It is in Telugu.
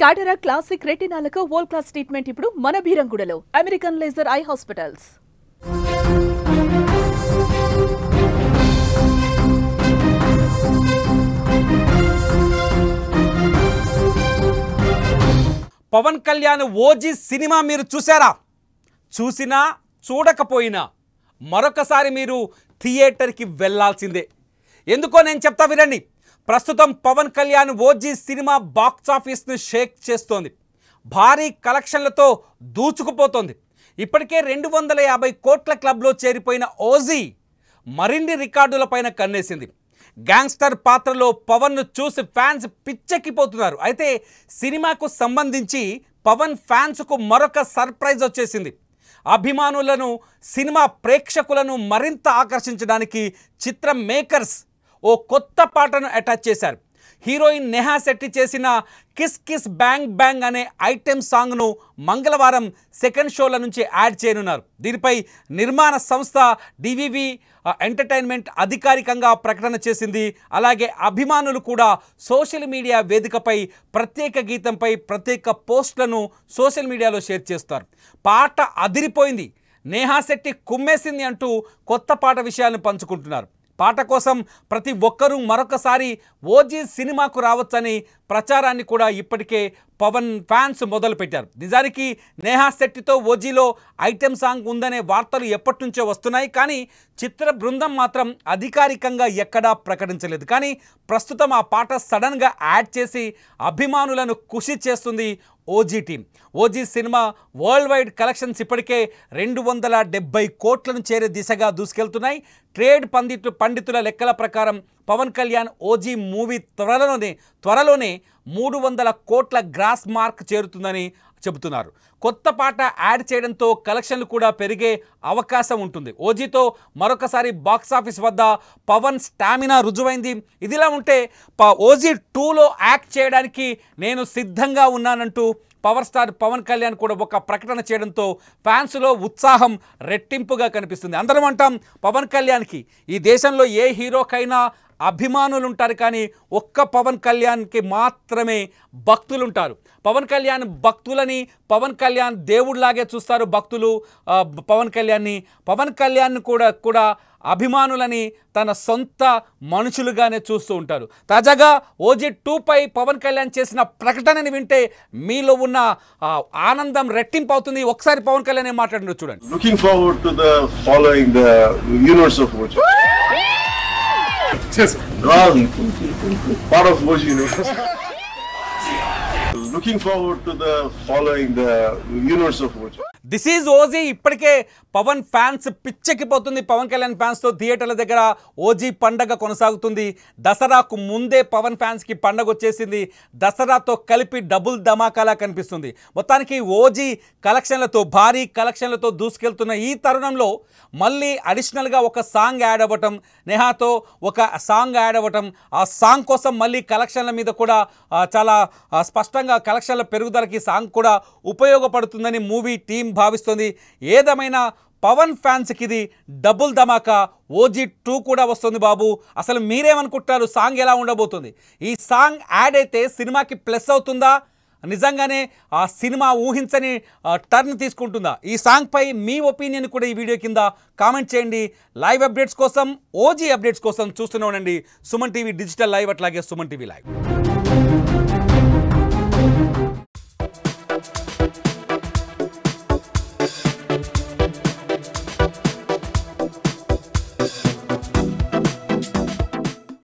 క్యాటరాక్ట్ క్లాసిక్ రెటినాలకు వరల్డ్ క్లాస్ ట్రీట్మెంట్ ఇప్పుడు మన బీరంగూడలో American laser eye hospitals. Pawan Kalyan OG cinema మీరు చూసారా? చూసినా చూడకపోయినా మరొకసారి మీరు థియేటర్కి వెళ్ళాల్సిందే. ఎందుకో నేను చెప్తా వినండి. ప్రస్తుతం Pawan Kalyan OG cinema box ఆఫీస్ను షేక్ చేస్తోంది. భారీ కలెక్షన్లతో దూచుకుపోతోంది. ఇప్పటికే 250 కోట్ల క్లబ్లో చేరిపోయిన ఓజీ మరిన్ని రికార్డులపైన కన్నేసింది. గ్యాంగ్స్టర్ పాత్రలో పవన్ను చూసి ఫ్యాన్స్ పిచ్చెక్కిపోతున్నారు. అయితే సినిమాకు సంబంధించి పవన్ ఫ్యాన్స్కు మరొక సర్ప్రైజ్ వచ్చేసింది. అభిమానులను, సినిమా ప్రేక్షకులను మరింత ఆకర్షించడానికి చిత్రం మేకర్స్ ఓ కొత్త పాటను అటాచ్ చేశారు. హీరోయిన్ నేహా శెట్టి చేసిన కిస్ కిస్ బ్యాంగ్ బ్యాంగ్ అనే ఐటెం సాంగ్ను మంగళవారం సెకండ్ షోల నుంచి యాడ్ చేయనున్నారు. దీనిపై నిర్మాణ సంస్థ డివివి ఎంటర్టైన్మెంట్ అధికారికంగా ప్రకటన చేసింది. అలాగే అభిమానులు కూడా సోషల్ మీడియా వేదికపై ప్రత్యేక గీతంపై ప్రత్యేక పోస్టులను సోషల్ మీడియాలో షేర్ చేస్తారు. పాట అదిరిపోయింది, నేహా శెట్టి కుమ్మేసింది అంటూ కొత్త పాట విషయాలను పంచుకుంటున్నారు. పాట కోసం ప్రతి ఒక్కరూ మరొకసారి ఓజీ సినిమాకు రావచ్చని ప్రచారాన్ని కూడా ఇప్పటికే పవన్ ఫ్యాన్స్ మొదలుపెట్టారు. నిజానికి నేహా శెట్టితో ఓజీలో ఐటెం సాంగ్ ఉందనే వార్తలు ఎప్పటి నుంచో వస్తున్నాయి. కానీ చిత్ర బృందం మాత్రం అధికారికంగా ఎక్కడా ప్రకటించలేదు. కానీ ప్రస్తుతం ఆ పాట సడన్గా యాడ్ చేసి అభిమానులను ఖుషి చేస్తుంది OG team. OG cinema world wide collections ఇప్పటికే 270 కోట్లను చేరే దిశగా దూసుకెళ్తున్నాయి. ట్రేడ్ పండితుల లెక్కల ప్రకారం పవన్ కళ్యాణ్ ఓజీ మూవీ త్వరలోనే 300 కోట్ల గ్రాస్ మార్క్ చేరుతుందని చెబుతున్నారు. కొత్త పాట యాడ్ చేయడంతో కలెక్షన్లు కూడా పెరిగే అవకాశం ఉంటుంది. ఓజీతో మరొకసారి బాక్సాఫీస్ వద్ద పవన్ స్టామినా రుజువైంది. ఇదిలా ఉంటే ఓజీ 2లో యాక్ట్ చేయడానికి నేను సిద్ధంగా ఉన్నానంటూ పవర్ స్టార్ పవన్ కళ్యాణ్ కూడా ఒక ప్రకటన చేయడంతో ఫ్యాన్స్లో ఉత్సాహం రెట్టింపుగా కనిపిస్తుంది. అందరం అంటాం పవన్ కళ్యాణ్కి ఈ దేశంలో ఏ హీరోకైనా అభిమానులు ఉంటారు, కానీ ఒక్క పవన్ కళ్యాణ్కి మాత్రమే భక్తులు ఉంటారు. పవన్ కళ్యాణ్ భక్తులని పవన్ కళ్యాణ్ దేవుడిలాగే చూస్తారు భక్తులు పవన్ కళ్యాణ్ని. పవన్ కళ్యాణ్ కూడా అభిమానులని తన సొంత మనుషులుగానే చూస్తూ ఉంటారు. తాజాగా ఓజీ 2పై పవన్ కళ్యాణ్ చేసిన ప్రకటనని వింటే మీలో ఉన్న ఆనందం రెట్టింపు అవుతుంది. ఒకసారి పవన్ కళ్యాణ్ ఏం మాట్లాడినారో చూడండి. Looking forward to the following the universe of Oji. Yes, part of Oji universe. Looking forward to the following the universe of Oji. This is OG. ఇప్పటికే పవన్ ఫ్యాన్స్ పిచ్చెక్కిపోతుంది. పవన్ కళ్యాణ్ ఫ్యాన్స్తో థియేటర్ల దగ్గర ఓజీ పండగ కొనసాగుతుంది. దసరాకు ముందే పవన్ ఫ్యాన్స్కి పండగ వచ్చేసింది. దసరాతో కలిపి డబుల్ ధమాకాలా కనిపిస్తుంది. మొత్తానికి ఓజీ కలెక్షన్లతో, భారీ కలెక్షన్లతో దూసుకెళ్తున్న ఈ తరుణంలో మళ్ళీ అడిషనల్గా ఒక సాంగ్ యాడ్ అవ్వటం, నేహాతో ఒక సాంగ్ యాడ్ అవ్వటం, ఆ సాంగ్ కోసం మళ్ళీ కలెక్షన్ల మీద కూడా చాలా స్పష్టంగా కలెక్షన్ల పెరుగుదలకి సాంగ్ కూడా ఉపయోగపడుతుందని మూవీ టీం భావిస్తుంది. ఏదేమైనా పవన్ ఫ్యాన్స్కి ఇది డబుల్ ధమాకా. ఓజీ 2 కూడా వస్తుంది బాబు. అసలు మీరేమనుకుంటారు? సాంగ్ ఎలా ఉండబోతుంది? ఈ సాంగ్ యాడ్ అయితే సినిమాకి ప్లస్ అవుతుందా? నిజంగానే ఆ సినిమా ఊహించని టర్న్ తీసుకుంటుందా? ఈ సాంగ్పై మీ ఒపీనియన్ కూడా ఈ వీడియో కింద కామెంట్ చేయండి. లైవ్ అప్డేట్స్ కోసం, ఓజీ అప్డేట్స్ కోసం చూస్తూనే ఉండండి సుమన్ టీవీ డిజిటల్ లైవ్, అట్లాగే సుమన్ టీవీ లైవ్.